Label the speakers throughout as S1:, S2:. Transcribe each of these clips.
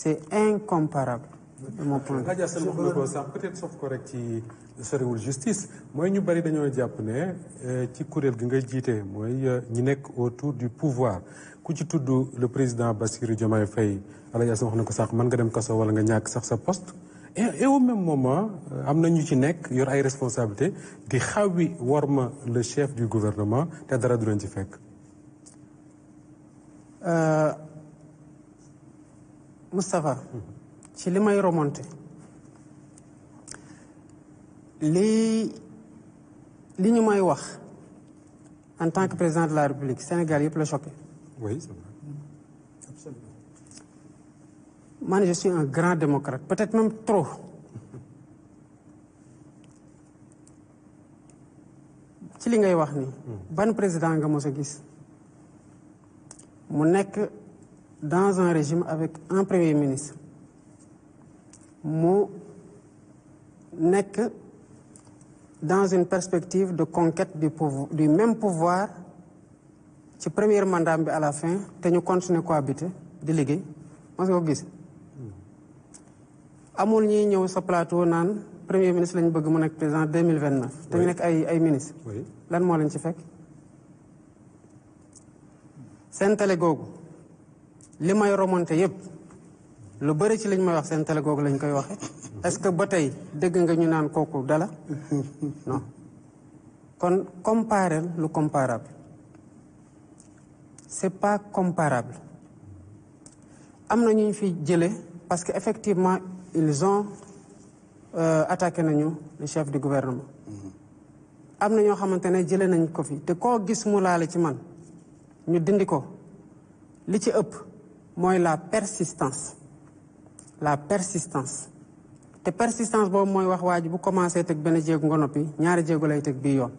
S1: c'est incomparable de mon point de vue.
S2: Adja Sène wax na ko sax peut-être sauf ko rek ci soriwul justice mooy ñu bari dañoo jàpp ne ci kuréel gi nga jiite mooy ñi nekk autour du pouvoir ku ci tudd le président Bassirou Diomaye Faye Adja Sène wax na ko sax mën nga dem kaso wala nga ñàkk sax sa poste et au même moment am na ñu ci nekk yor ay responsabilités di xawi worma le chef du gouvernement te dara du leen ci fekk.
S1: Moustapha ci li may remonté li ñu may wax en tant que président de la République Sénégal yëpp la choqué.
S2: Oui, c'est vrai.
S1: Absolument. Man je suis un grand démocrate peut-être même trop. ci li ngay wax ni ban président nga mos a gis mu nekk dans un régime avec un premier ministre mu nekk dans une perspective de conquête du même pouvoir ci premier mandat bi à la fin te ñu continuer cohabiter di liggéey mos nga ko gis amul ñuy ñëw sa plateau naan premier ministre lañu bëgg mu nekk président 2029 te ñu nekk ay ministre lan moo leen ci fekk seen télé googu li may remonté yëpp lu bëri ci liñ may wax seen télé googu lañ koy waxe est-ce que ba tey dégg nga ñu naan kooku dala non kon comparer lu comparable c'est pas comparable am na ñu fi jële parce que effectivement ils ont attaqué nañu le chef du gouvernement am na ñoo xamante ne jële nañ ko fi te koo gis mu laale ci man ñu dindi ko li ci ëpp mooy la persistance te persistance boobu mooy wax waa ji bu commencé teg benn jéegu nga noppi ñaari jéegu lay teg bii yoon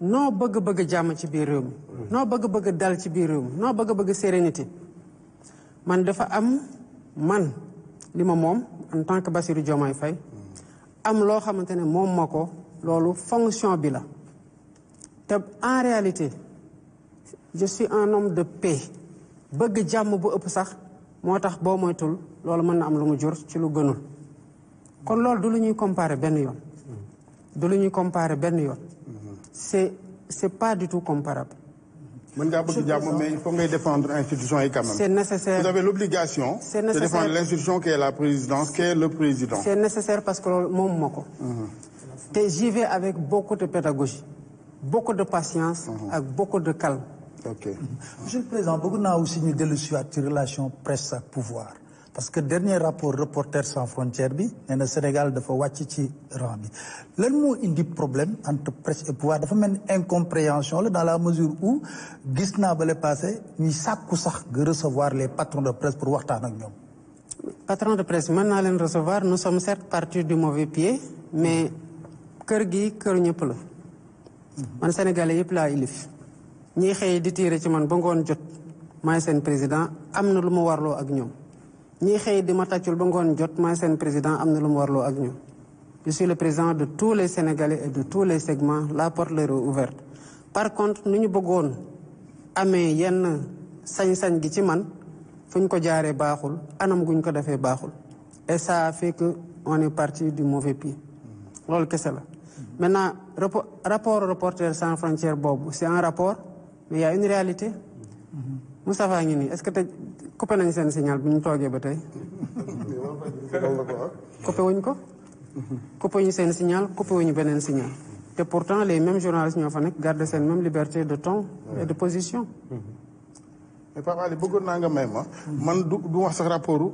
S1: noo bëgg jàmm ci biir réew mi noo bëgg dal ci biir réew mi noo bëgg sérénité man dafa am man li ma moom en tant que Bassirou Diomaye Faye am loo xamante ne moom ma ko loolu fonction bi la te en réalité je suis un homme de paix bëgg jàmm bu ëpp sax moo tax boo moytul loolu mën na am lu mu jur ci lu gënul kon loolu du lu ñuy comparer benn yoon c'est pas du tout comparable.
S3: mën ngaa bëgg jàmm mais il faut ngay défendre institution yi quand même.
S1: C'est nécessaire.
S3: Vous avez l'obligation de défendre l'institution qui est la présidence, qui est le président.
S1: C'est nécessaire parce que loolu moom moo ko te j'y vais avec beaucoup de pédagogie beaucoup de patience ak beaucoup de calme.
S3: Ok.
S4: Monsieur le Président bëgg naa aussi ñu dellu si waat ci relation presse ak pouvoir parce que dernier rapport Reporters sans frontières bi nee na Sénégal dafa wàcc ci rang bi lan moo indi problème entre presse et pouvoir dafa mel ni incompréhension la dans la mesure où gis naa ba le passé ñuy sàkku sax nga recevoir les patrons de presse pour waxtaan ak ñoom.
S1: Patron de presse mën naa leen recevoir nous sommes certes partis du mauvais pied mais kër gi kër ñëpp la man Sénégalais yëpp laa ilif ñiy xëy di tiire ci man ba ngoon jot maay seen président am na lu mu warloo ak ñoom ñiy xëy di ma tàccul ba ngoon jot maay seen président am na lu mu warloo ak ñoom je suis le président de tous les Sénégalais et de tous les segments la porte leur est ouverte par contre nu ñu bëggoon amee yenn sañ-sañ gi ci man fu ñu ko jaaree baaxul anam guñ ko defee baaxul et ça a fait que on est parti du mauvais pied loolu kese la maintenant rapport Reporters sans frontières boobu c'est un rapport mais il y a une réalité Moustapha ngi nii est-ce que te coupé nañ seen signal bu ñu toogee ba tey coupé wuñ ko coupé wuñu seen signal coupé wuñu beneen signal te pourtant les mêmes journalistes ñoo fa nekk garder seen même liberté de ton et de position
S3: mais Pape Ali bëggoon naa nga may ma man du wax sax rapport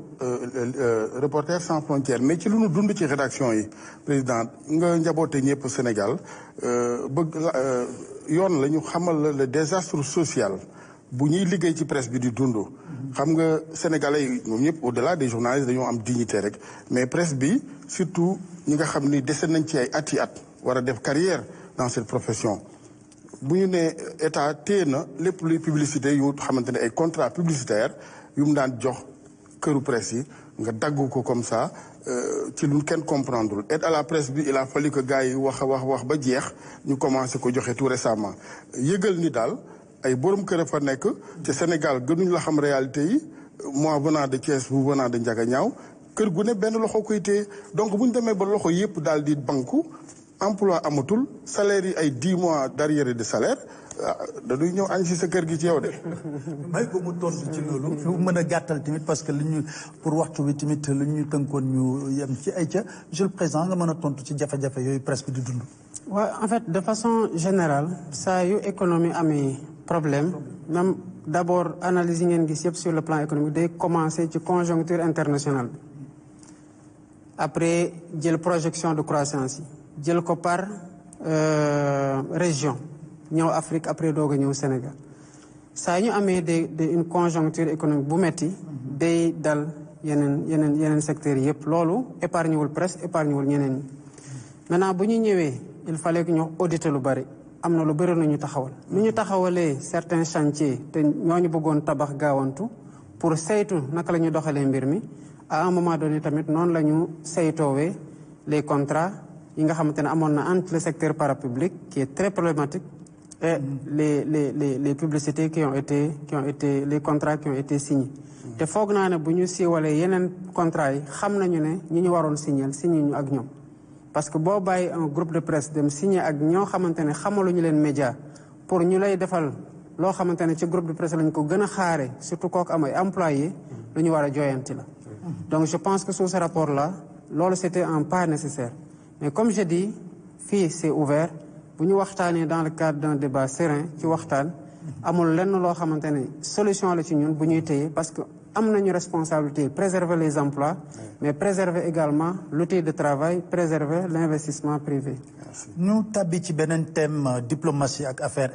S3: Reporters sans frontières mais ci lu nu dund ci rédaction yi président nga njaboote ñëpp Sénégal bëgg yoon la ñu xamal le désastre social bu ñuy liggéey ci presse bi di dund xam nga sénégalais yi ñoom ñëpp au-delà des journalistes dañoo am dignité rek mais presse bi surtout ñi nga xam ni dese nañ ci ay at war a def carrière dans cette profession bu ñu nee état téye na lépp luy publicité yu xamante ne ay contrat publicitaire yu mu daan jox këru presse yi nga dagg ko comme ça ci lu kenn comprendre aide à la presse bi il a fallu que gars yi wax ba jeex ñu commencé ko joxe tout récemment yëgal ni daal ay borom kër fa nekk ci Sénégal gënuñ la xam réalité yi moi venant de Thiès vous venant de Ndiaganiao kër gu ne benn loxo koy téye donc bu ñu demee ba loxo yëpp daal di banku emploi amatul salaire yi ay 10 mois d'arriéré de salaire dañuy ñëw añ si sa kër gi ci yow de.
S4: may ko mu tontu ci loolu. lu mën a gàttal tamit parce que li ñu pour waxtu bi tamit li ñu tënkoon ñu yem ci ay ca monsieur le président nga mën a tontu ci jafe-jafe yooyu presse bi di dund.
S1: waaw en fait de façon générale saa yu économie amee problème même d'abord analyse yi ngeen gis yëpp sur le plan économique day commencer ci conjoncture internationale bi après jël projection de croissance yi jël ko par région ñëw Afrique après doog a ñëw Sénégal saa ñu amee de une conjoncture économique bu metti day dal yeneen secteurs yëpp loolu épargne wul presse épargne wul ñeneen ñi maintenant bu ñu ñëwee il fallait que ñu auditer lu bari am na lu bëri lu ñu taxawal lu ñu taxawalee certains chantiers te ñooñu bëggoon tabax gaawantu pour saytu naka la ñu doxalee mbir mi à un moment donné tamit noonu la ñu saytoowee les contrats yi nga xamante ne amoon na entre le secteur parapublic qui est très problématique et les publicités qui ont été les contrats qui ont été signés te foog naa ne bu ñu siiwalee yeneen contrats yi xam nañu ne ñi ñu waroon signer ñu ak ñoom parce que boo bàyyi un groupe de presse dem signer ak ñoo xamante ne xamaluñu leen média pour ñu lay defal loo xamante ne ci groupe de presse lañ ko gën a xaare surtout kooku am ay employés lu ñu war a jooyanti la donc je pense que sous ce rapport là loolu c'était un pas nécessaire mais comme je dis fii c'est ouvert bu ñu waxtaanee dans le cadre d'un débat serein ci waxtaan amul lenn loo xamante ne solution la ci ñun bu ñuy téye parce que am nañu responsabilité préserver les emplois mais préserver également l'outil de travail préserver l'investissement privé.
S4: ñu tabbi ci beneen thème diplomatie ak affaires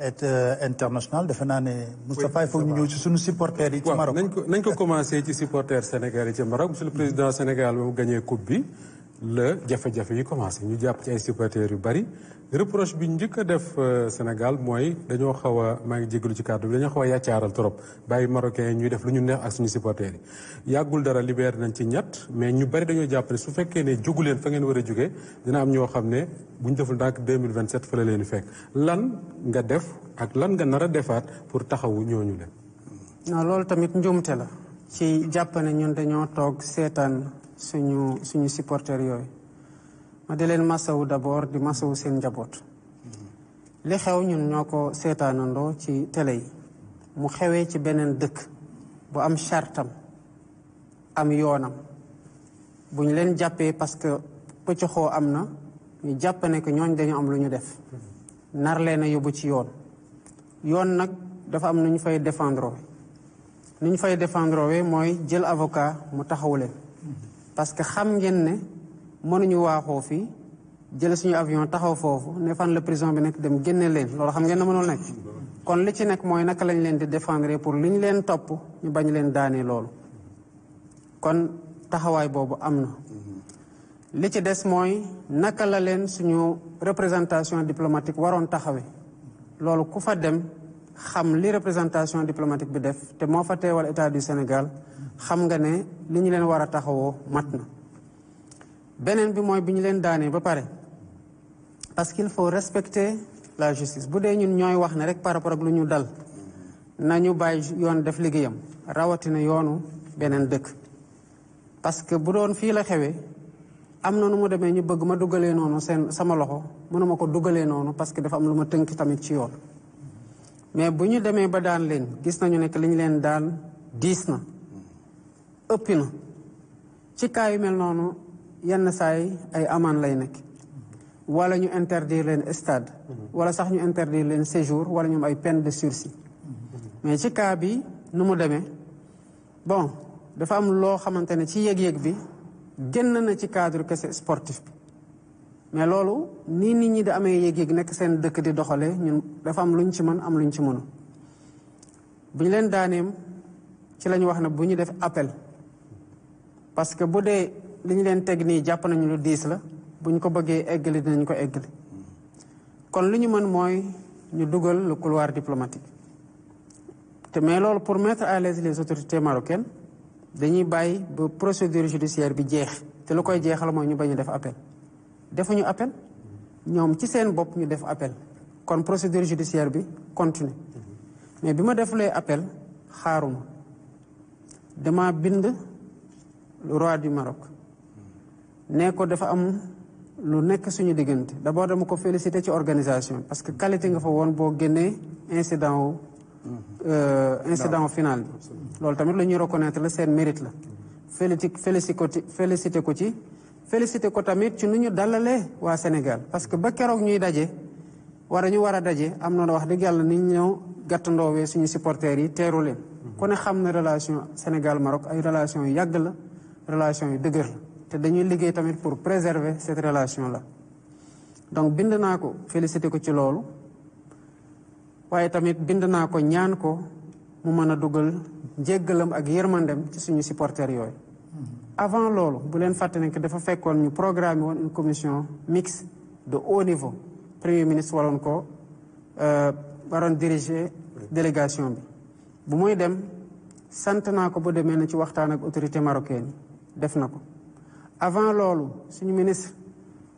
S4: internationales defe naa ne Moustapha il faut ñu ñëw ci suñu supporters yi ci Maroc.
S2: nañ ko commencé ci supporters Sénégal yi ci Maroc monsieur le président Sénégal ba mu gagné coupe bi la jafe-jafe yi commencé ñu jàpp ci ay supporters yu bari reproche bi njëkk a def Sénégal mooy dañoo xaw a maa ngi jégalu ci kàddu bi dañoo xaw a yàccaaral trop bàyyi marocains yi ñuy def lu ñu neex ak suñu supporters yi yàggul dara libéré nañ ci ñett mais ñu bari dañoo jàpp ne su fekkee ne jógu leen fa ngeen war a jógee dina am ñoo xam ne bu ñu deful ndànk 2027 fa la leen di fekk lan nga def ak lan nga nar a defaat pour taxawu ñooñu leen.
S1: non loolu tamit njuumte la ci jàpp ne ñun dañoo toog seetaan suñu supporters yooyu. ma di leen masawu d'abord di masawu seen njaboot li xew ñun ñoo ko seetaanandoo ci télé yi mu xewee ci beneen dëkk bu am chartam am yoonam bu ñu leen jàppee parce que pëccoxoo am na ñu jàpp ne que ñooñ dañu am lu ñu def nar leen a yóbbu ci yoon nag dafa am nu ñu fay défendre nu ñu fay défendre mooy jël avocat mu taxawu leen parce que xam ngeen ne mënuñu waaxoo fii jël suñu avion taxaw foofu ne fan la prison bi nekk dem génne leen loolu xam ngeen ne mënul nekk kon li ci nekk mooy naka lañ leen di défendre pour li ñu leen topp ñu bañ leen daanee loolu kon taxawaay boobu am na li ci des mooy naka la leen suñu représentation diplomatique waroon taxawee loolu ku fa dem xam li représentation diplomatique bi def te moo fa teewal état du Sénégal xam nga ne li ñu leen war a taxawoo mat na beneen bi mooy bi ñu leen daanee ba pare parce qu'il faut respecter la justice bu dee ñun ñooy wax ne rek par rapport ak lu ñu dal nañu bàyyi yoon def liggéeyam rawatina yoonu beneen dëkk parce que bu doon fii la xewee am na nu mu demee ñu bëgg ma dugalee noonu sama loxo mënuma ko dugalee noonu parce que dafa am lu ma tënk tamit ci yoon mais bu ñu demee ba daan leen gis nañu ne que li ñu leen daan diis na ëppi na ci cas yu mel noonu yenn saay ay amaan lay nekk wala ñu interdire leen stade wala sax ñu interdire leen séjour wala ñoom ay peine de sursis mais ci cas bi nu mu demee bon dafa am loo xamante ne ci yëg-yëg bi génn na ci cadre kese sportif bi mais loolu nii nit ñi di amee yëg-yëg nekk seen dëkk di doxalee ñun dafa am luñ ci mën am luñ ci mënu bu ñu leen daaneem ci la ñu wax ne bu ñu def appel parce que bu dee li ñu leen teg nii jàpp nañu lu diis la bu ñu ko bëggee eggali dinañ ko eggali kon lu ñu mën mooy ñu dugal le couloir diplomatique te mais loolu pour mettre à l'aise les autorités marocaines dañuy bàyyi ba procédure judiciaire bi jeex te lu koy jeexal mooy ñu bañ a def appel defuñu appel ñoom ci seen bopp ñu def appel kon procédure judiciaire bi continue mais bi ma defulee appel xaaruma dama bind le roi du Maroc ne ko dafa am lu nekk suñu diggante d'abord dama ko féliciter ci organisation parce que qualité nga fa woon boo génnee incident final bi loolu tamit la ñuy reconnaître la seen mérite la félicité ko ci félicité ko tamit ci nu ñu dalalee waa Sénégal parce que ba keroog ñuy daje ñu war a daje am na wax dëgg yàlla ni ñëw gàttandoowee suñu supporters yi teeru leen ku ne xam na relation Sénégal Maroc ay relation yu yàgg la relation yu dëgër la te dañuy liggéey tamit pour préserver cette relation là donc bind naa ko félicité ko ci loolu waaye tamit bind naa ko ñaan ko mu mën a dugal njéggalam ak yërmandem ci suñu supporters yooyu avant loolu bu leen fàtte ne que dafa fekkoon ñu programme woon une commission mixte de haut niveau premier ministre waroon diriger délégation bi bu muy dem sant naa ko bu demee na ci waxtaan ak autorité marocaine yi def na ko avant loolu suñu ministre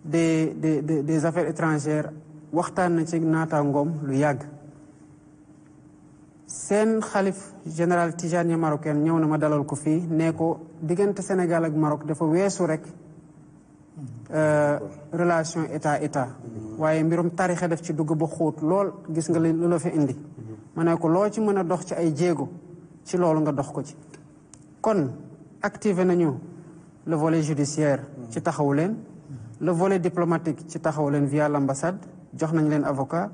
S1: des affaires étrangères waxtaan na ci naataangoom lu yàgg seen xalif général Tijani marocain ñëw na ma dalal ko fii ne ko diggante Sénégal ak Maroc dafa weesu rek relation état waaye mbirum tarixa def ci dugg ba xóot lool gis nga lu la fa indi ma ne ko loo ci mën a dox ci ay jéego ci loolu nga dox ko ci kon activé nañu le volet judiciaire ci taxawu leen le volet diplomatique ci taxawu leen via l'ambassade jox nañ leen avocat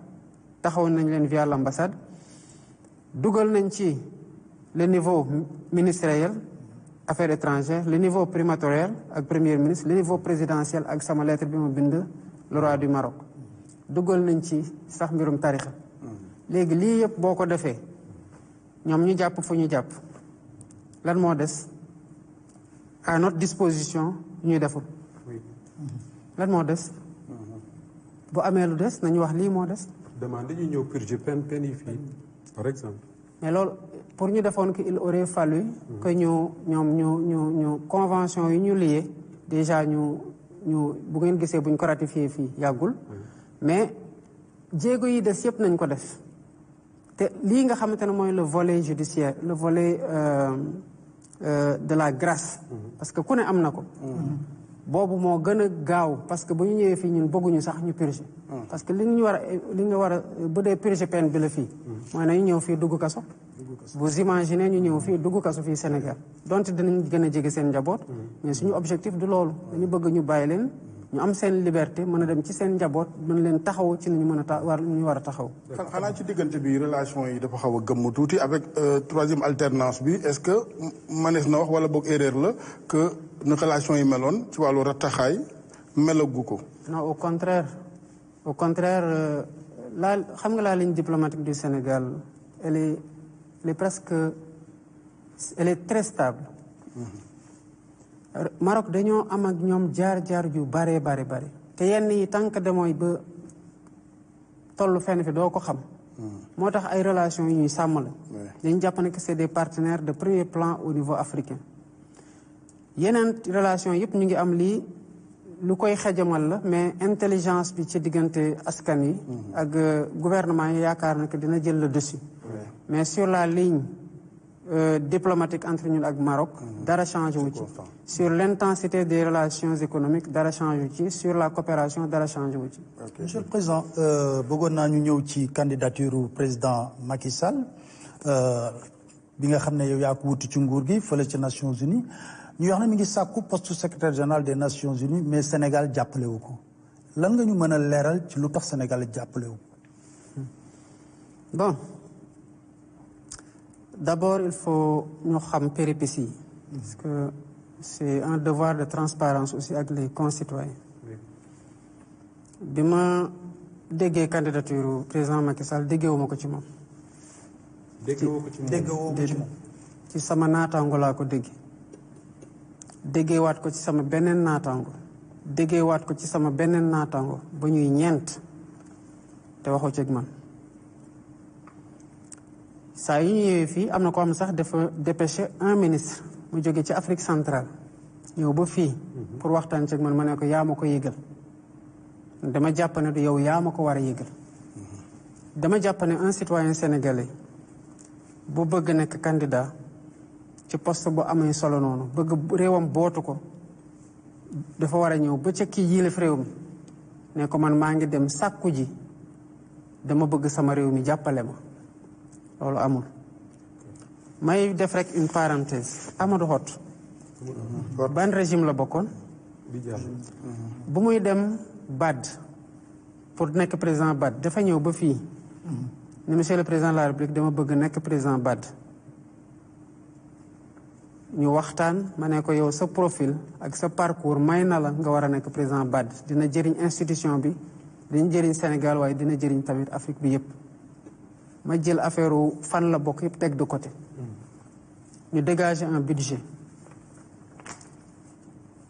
S1: taxaw nañ leen via l'ambassade dugal nañ ci le niveau ministériel affaires étrangères le niveau primatorial ak premier ministre le niveau présidentiel ak sama lettre bi ma bind le roi du Maroc dugal nañ ci sax mbirum tarixa léegi lii yëpp boo ko defee ñoom ñu jàpp fu ñu jàpp lan moo des à notre disposition ñuy deful lan moo des bu amee lu des nañu wax lii moo des
S2: demande ñu ñëw purger peine yi fii par exemple
S1: mais loolu pour ñu defoon que il aurait fallu que ñu convention yi ñu lié déjà ñu bu ngeen gisee buñ ko ratifié fii yàggul mais jéego yi des yëpp nañ ko def te lii nga xamante ne mooy le volet judiciaire le volet de la grâce parce que ku ne am na ko boobu moo gën a gaaw parce que bu ñu ñëwee fii ñun bëgguñu sax ñu purger parce que li nga war a bu dee purger peine bi la fii mooy nañu ñëw fii dugg kaso vous imaginez ñu ñëw fii dugg kaso fii Sénégal donte dinañ gën a jege seen njaboot mais suñu objectif du loolu dañu bëgg ñu bàyyi leen ñu am seen liberté mën a dem ci seen njaboot mën leen taxaw ci ni ñu mën a ñu war a taxaw
S3: xanaa ci diggante bi relation yi dafa xaw a gëmm tuuti avec troisième alternance bi est-ce que manees na wax wala boog erreur la que na relation yi meloon ci wàllu rattaxaay melagu ko
S1: non au contraire xam nga la ligne diplomatique du Sénégal elle est très stable Maroc dañoo am ak ñoom jaar yu bare te yenn yi tànk demooy ba tollu fenn fi doo ko xam moo tax ay relations yu ñuy sàmm la dañu jàpp ne que c'est des partenaires de premier plan au niveau africain yeneen relation yëpp ñu ngi am lii lu koy xejamal la mais intelligence bi ci diggante askan yi ak gouvernement yi yaakaar na que dina jël le dessus mais sur la ligne diplomatique entre ñun ak Maroc dara changé wu ci sur l'intensité des relations économiques dara changé wu ci sur la coopération dara changé wu ci
S4: Monsieur le Président bëggoon naa ñu ñëw ci candidature président Macky Sall bi nga xam ne yow yaa ko wuti ci nguur gi fële ci Nations Unies ñu wax ne mi ngi sàkku poste secrétaire général des Nations Unies mais Sénégal jàppale wu ko lan nga ñu mën a leeral ci lu tax Sénégal jàppale wu ko
S1: bon d'abord il faut ñu xam péripéties yi parce que c'est un devoir de transparence aussi ak les concitoyens bi ma déggee candidature président Macky Sall déggeewuma ko ci moom ci sama naataango laa ko déggeewaat ko ci sama beneen naataango déggeewaat ko ci sama beneen naataango ba ñuy ñeent te waxoo ci ak man saa yu ñu ñëwee fii am na ko xam sax dafa dépêché un ministre mu jóge ci Afrique centrale ñëw ba fii pour waxtaan ci ak man ma ne ko yaa ma ko yëgal dama jàpp ne du yow yaa ma ko war a yëgal dama jàpp ne un citoyen sénégalais bu bëgg nekk candidat ci poste bu amee solo noonu bëgg réewam bootu ko dafa war a ñëw ba ca kii yilif réew mi ne ko man maa ngi dem sàkku ji dama bëgg sama réew mi jàppale ma loolu amul. may def rek une parenthèse Amadou Hott ban régime la bokkoon bu muy dem BAD pour nekk président BAD dafa ñëw ba fii ni monsieur le président de la République dama bëgg nekk président BAD ñu waxtaan ma ne ko yow sa profil ak sa parcours may na la nga war a nekk président BAD dina jëriñ institution bi dina jëriñ Sénégal waaye dina jëriñ tamit Afrique bi yëpp ma jël affaire fan la bokk yëpp teg de côté ñu dégager un budget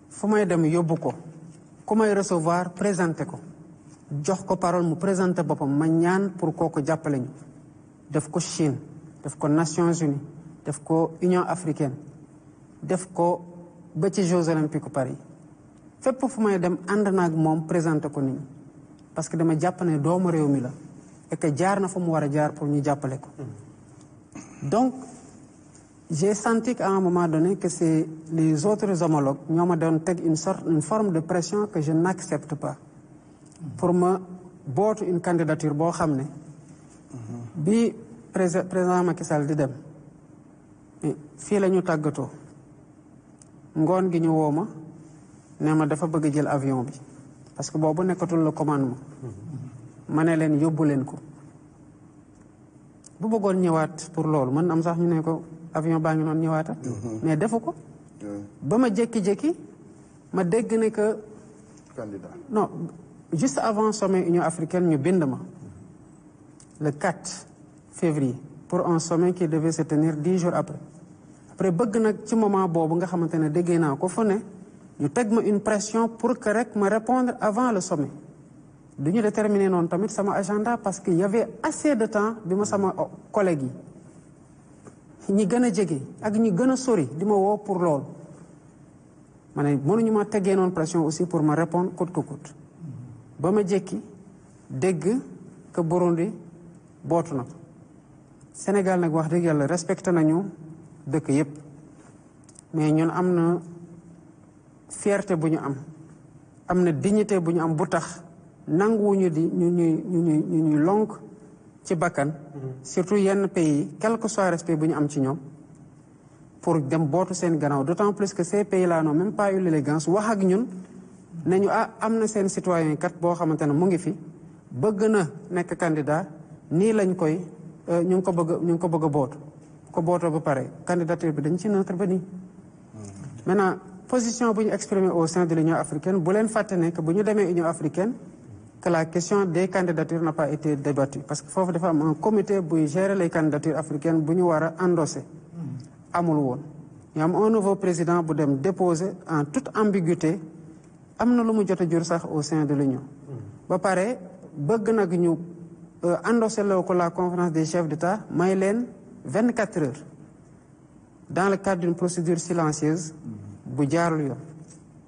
S1: fu may dem yóbbu ko ku may recevoir présenté ko jox ko parole mu présenté boppam ma ñaan pour kooku jàppale ñu def ko Chine def ko Nations Unies def ko Union africaine def ko ba ci Jeux olympiques Paris fépp fu may dem ànd naag moom présenté ko nit ñi parce que dama jàpp ne doomu réew mi la et que jaar na fa mu war a jaar pour ñu jàppale ko donc j'ai senti qu'à un moment donné que c'est les autres homologues ñoo ma doon teg une forme de pression que je n'accepte pas pour ma bootu une candidature boo xam ne bi président Macky Sall di dem fii la ñu tàggatoo ngoon gi ñu woo ma ne ma dafa bëgg jël avion bi parce que boobu nekkatul le commandement ma ne leen yóbbu leen ko bu bëggoon ñëwaat pour loolu man am sax ñu ne ko avion baa ngi noonu ñëwaata mais defu ko ba ma jékki-jékki ma dégg ne que
S3: candidat
S1: non juste avant sommet Union africaine ñu bind ma le 4 février pour un sommet qui devait se tenir 10 jours après bëgg nag ci moment boobu nga xamante ne déggee naa ko fu ne ñu teg ma une pression pour que rek ma répondre avant le sommet du ñu déterminer noonu tamit sama agenda parce que y avait assez de temps bi ma sama collègues yi ñi gën a jege ak ñi gën a sori di ma woo pour loolu ma ne mënuñu ma teggee noonu pression aussi pour ma répondre coûte que coûte ba ma jékki dégg que Burundi bootu na ko Sénégal nag wax dëgg yàlla respecté nañu dëkk yépp mais ñun am na fierté bu ñu am na dignité bu ñu am bu tax nanguwuñu di ñu ñuy lonk ci bakkan surtout yenn pays yi quel que soit respect bu ñu am ci ñoom pour dem bootu seen gannaaw d'autant plus que ces pays là n'ont même pas eu l'élégance wax ak ñun nañu am na seen citoyen kat boo xamante ne mu ngi fi bëgg na nekk candidat nii lañ koy ñu ngi ko bëgg a bootu ko bootoo ba pare candidature bi dañ ci neutre ba nii maintenant position bu ñu exprimé au sein de l'Union africaine bu leen fàtte ne que bu ñu demee Union africaine que la question des candidatures n'a pas été débattue parce que foofu dafa am un comité buy gérer les candidatures africaines bu ñu war a endosser amul woon ñu am un nouveau président bu dem déposer en toute ambiguïté am na lu mu jot a jur sax au sein de l'Union ba pare bëgg nag ñu endosser loo ko la conférence des chefs d'État may leen 24 heures dans le cadre d'une procédure silencieuse bu jaarul yoon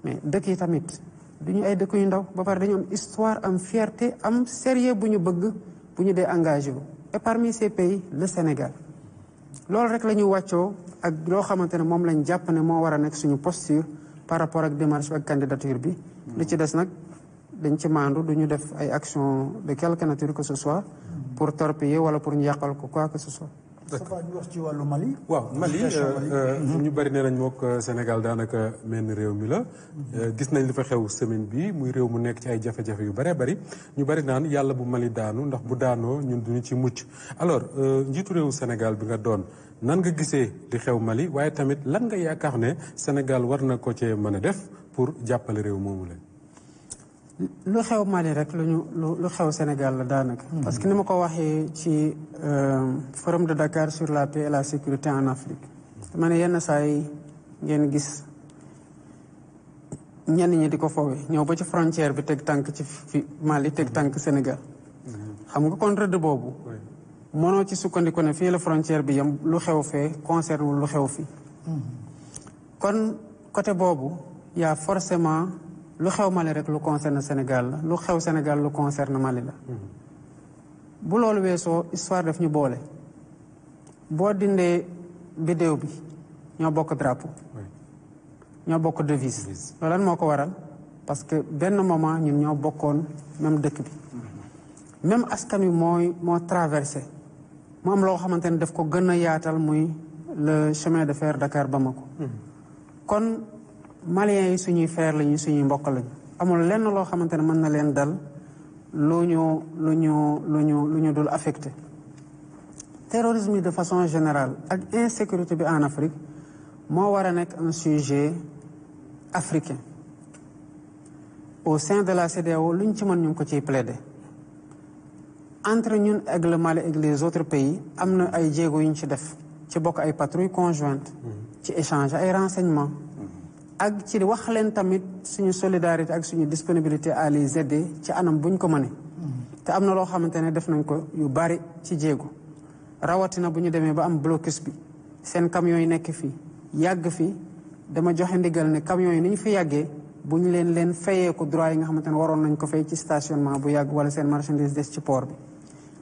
S1: mais dëkk yi tamit du ñu ay dëkk yu ndaw ba pare dañu am histoire am fierté am sérieux bu ñu bëgg bu ñu dee engagé wu et parmi ces pays le Sénégal loolu rek la ñu wàccoo ak loo xamante ne moom lañ jàpp ne moo war a nekk suñu posture par rapport ak démarche ak candidature bi li ci des nag dañ ci maandu du ñu def ay action de quelque nature que ce soit pour torpiller wala pour ñu yàqal ko quoi que ce soit.
S4: Safa ñu wax ci wàllu Mali.
S2: waaw Mali ñu bari nee nañ mook Sénégal daanaka mel ni réew mi la gis nañ li fa xew semaine bi muy réew mu nekk ci ay jafe-jafe yu bëree bëri ñu bari naan yàlla bu Mali daanu ndax bu daanoo ñun duñu ci mucc alors njiitu réewu Sénégal bi nga doon nan nga gisee di xew Mali waaye tamit lan nga yaakaar ne Sénégal war na ko cee mën a def pour jàppale réew moomu leen
S1: lu xew Mali rek lu xew Sénégal la daanaka. parce que ni ma ko waxee ci forum de Dakar sur la paix et la sécurité en Afrique. dama ne yenn saa yi ngeen gis ñenn ñi di ko foowee ñëw ba ci frontière bi teg tànk ci fi Mali teg tànk Sénégal. xam nga kon rëdd boobu. mënoo ci sukkandiku ne fii la frontière bi yem lu xew fee concerne lu xew fii. kon côté boobu y a forcément. lu xew Mali rek lu concerne Sénégal la lu xew Sénégal lu concerne Mali la bu loolu weesoo histoire daf ñu boole boo dindee vidéo bi ñoo bokk drapeau ñoo bokk devise loolu lan moo ko waral parce que benn moment ñun ñoo bokkoon même dëkk bi même askan wi moo traversé mu am loo xamante ne daf ko gën a yaatal muy le chemin de fer Dakar Bamako kon maliens yi suñuy frère lañu suñuy mbokk lañu amul lenn loo xamante ne mën na leen dal lu ñu dul affecté terrorisme de façon générale ak insécurité bi en Afrique moo war a nekk un sujet africain au sein de la CEDEAO lu ñu ci mën ñu ngi ko ciy plaider entre ñun ak le Mali ak les autres pays am na ay jéego yu ñu ci def ci bokk ay patrouilles conjointes ci échange ay renseignements ak ci wax leen tamit suñu solidarité ak suñu disponibilité à les aider ci anam buñ ko mënee te am na loo xamante ne def nañ ko yu bari ci jéego rawatina bu ñu demee ba am blocus bi seen camions yi nekk fii yàgg fii dama joxe ndigal ne camions yi ni ñu fi yàggee bu ñu leen fayee ko droit yi nga xamante ne waroon nañ ko fay ci stationnement bu yàgg wala seen marchandise des ci port bi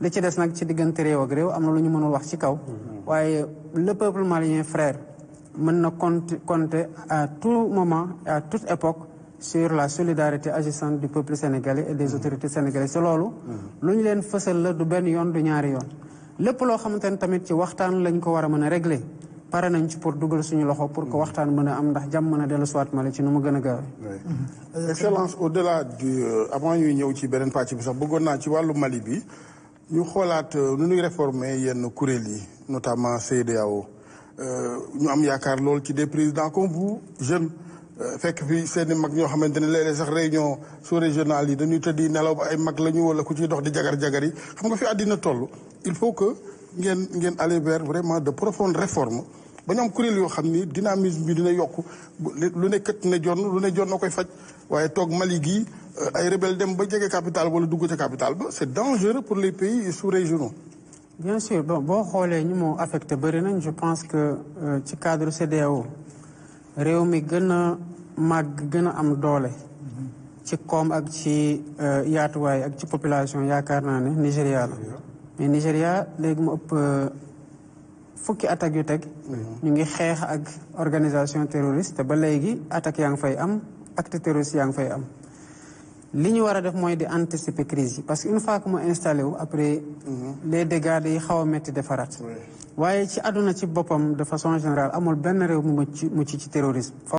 S1: li ci des nag ci diggante réew ak réew am na lu ñu mënul wax ci kaw waaye le peuple malien frère mën na compter à tout moment à toute époque sur la solidarité agissante du peuple sénégalais et des autorités sénégalaises te loolu lu ñu leen fësal la du benn yoon du ñaari yoon lépp loo xamante ne tamit ci waxtaan lañ ko war a mën a régler pare nañ ci pour dugal suñu loxo pour que waxtaan mën a am ndax jàmm mën a dellu soit Mali ci nu mu gën a gaawee.
S3: Excellence au-delà du avant ñuy ñëw ci beneen pàcc bi sax bëggoon naa ci wàllu Mali bi ñu xoolaat nu ñuy réformer yenn kuréel yi notamment CEDEAO ñu am yaakaar lool ci des présidents comme vous jeunes fekk fi seeni mag ñoo xamante ne léeg-léeg sax réunion sous-régionale yi dañuy tëddi nelaw ba ay mag la ñu wala ku ciy dox di jagar-jagar yi xam nga fi àddina toll il faut que ngeen aller vers vraiment de profondes réformes ba ñu am kuréel yoo xam ni dynamisme bi dina yokk lu ne kët ne jonn lu ne jonn na koy faj waaye toog Mali gii ay rebelle dem ba jege capitale wala dugg ca capitale ba c'est dangereux pour les pays sous-régionaux.
S1: bien sûr bon boo xoolee ñu moo affecté bëri nañ je pense que ci cadre CEDEAO réew mi gën a màgg gën a am doole ci koom ak ci yaatuwaay ak ci population yaakaar naa ne Nigéria la mais Nigéria léegi mu ëpp fukki attaques yu teg ñu ngi xeex ak organisation terroriste te ba léegi attaques yaa ngi fay am actes terroristes yaa ngi fay am li ñu war a def mooy di anticiper crise yi parce que une fois que mu installé wu après les dégâts yi xaw a métti defaraat waaye ci àdduna ci boppam de façon générale amul benn réew mu mucc ci terrorisme